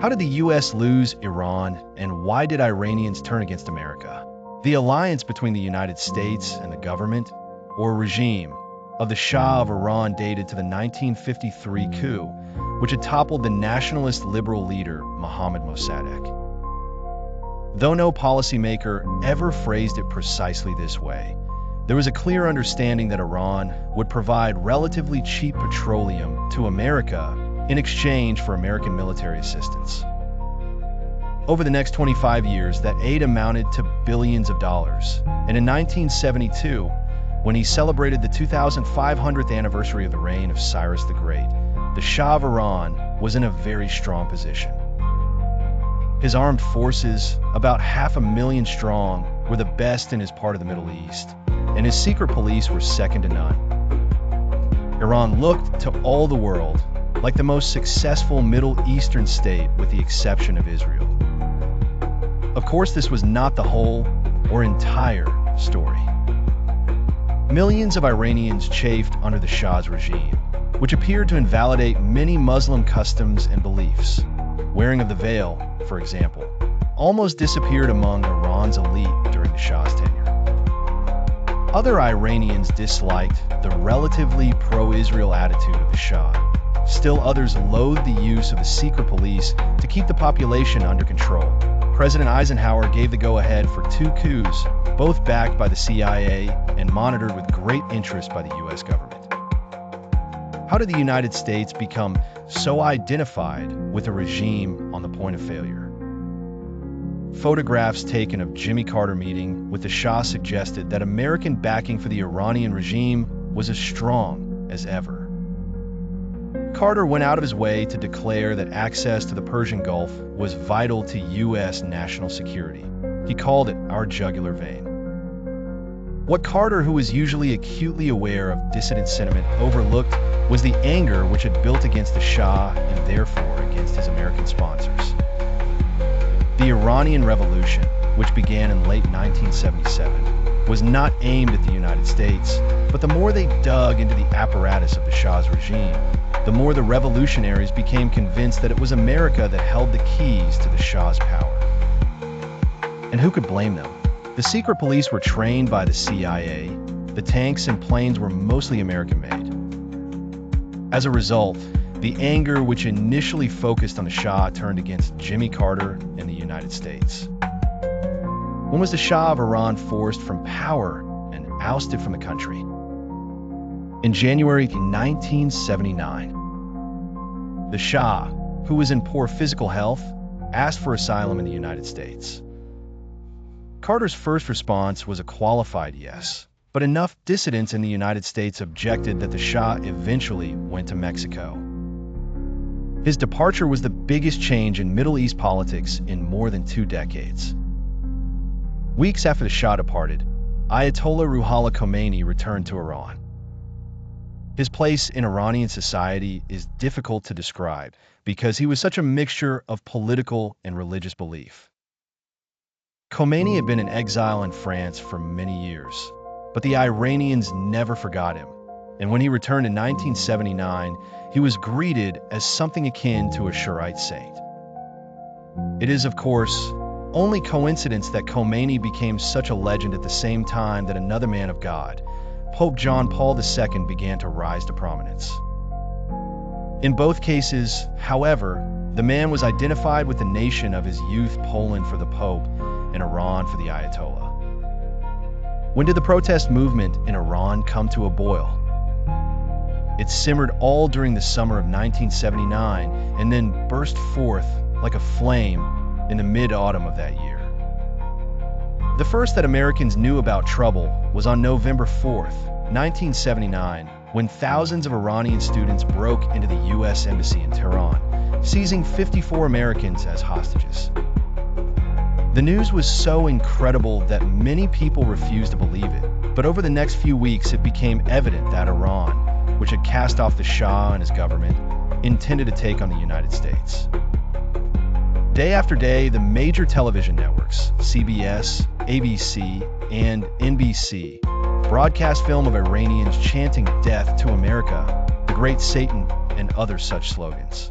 How did the U.S. lose Iran, and why did Iranians turn against America? The alliance between the United States and the government, or regime, of the Shah of Iran dated to the 1953 coup, which had toppled the nationalist liberal leader Mohammad Mossadegh. Though no policymaker ever phrased it precisely this way, there was a clear understanding that Iran would provide relatively cheap petroleum to America in exchange for American military assistance. Over the next 25 years, that aid amounted to billions of dollars, and in 1972, when he celebrated the 2500th anniversary of the reign of Cyrus the Great, the Shah of Iran was in a very strong position. His armed forces, about 500,000 strong, were the best in his part of the Middle East, and his secret police were second to none. Iran looked to all the world like the most successful Middle Eastern state with the exception of Israel. Of course, this was not the whole or entire story. Millions of Iranians chafed under the Shah's regime, which appeared to invalidate many Muslim customs and beliefs. Wearing of the veil, for example, almost disappeared among Iran's elite during the Shah's tenure. Other Iranians disliked the relatively pro-Israel attitude of the Shah. Still others loathed the use of the secret police to keep the population under control. President Eisenhower gave the go-ahead for 2 coups, both backed by the CIA and monitored with great interest by the U.S. government. How did the United States become so identified with a regime on the point of failure? Photographs taken of Jimmy Carter meeting with the Shah suggested that American backing for the Iranian regime was as strong as ever. Carter went out of his way to declare that access to the Persian Gulf was vital to U.S. national security. He called it our jugular vein. What Carter, who was usually acutely aware of dissident sentiment, overlooked was the anger which had built against the Shah and therefore against his American sponsors. The Iranian Revolution, which began in late 1977, was not aimed at the United States, but the more they dug into the apparatus of the Shah's regime, the more the revolutionaries became convinced that it was America that held the keys to the Shah's power. And who could blame them? The secret police were trained by the CIA. The tanks and planes were mostly American-made. As a result, the anger which initially focused on the Shah turned against Jimmy Carter and the United States. When was the Shah of Iran forced from power and ousted from the country? In January 1979, the Shah, who was in poor physical health, asked for asylum in the United States. Carter's first response was a qualified yes, but enough dissidents in the United States objected that the Shah eventually went to Mexico. His departure was the biggest change in Middle East politics in more than 2 decades. Weeks after the Shah departed, Ayatollah Ruhollah Khomeini returned to Iran. His place in Iranian society is difficult to describe because he was such a mixture of political and religious belief. Khomeini had been in exile in France for many years, but the Iranians never forgot him, and when he returned in 1979, he was greeted as something akin to a Shiite saint. It is, of course, only coincidence that Khomeini became such a legend at the same time that another man of God, Pope John Paul II, began to rise to prominence. In both cases, however, the man was identified with the nation of his youth, Poland for the Pope and Iran for the Ayatollah. When did the protest movement in Iran come to a boil? It simmered all during the summer of 1979 and then burst forth like a flame in the mid-autumn of that year. The first that Americans knew about trouble was on November 4th, 1979, when thousands of Iranian students broke into the U.S. Embassy in Tehran, seizing 54 Americans as hostages. The news was so incredible that many people refused to believe it, but over the next few weeks it became evident that Iran, which had cast off the Shah and his government, intended to take on the United States. Day after day, the major television networks, CBS, ABC, and NBC, broadcast film of Iranians chanting "Death to America," "The Great Satan," and other such slogans.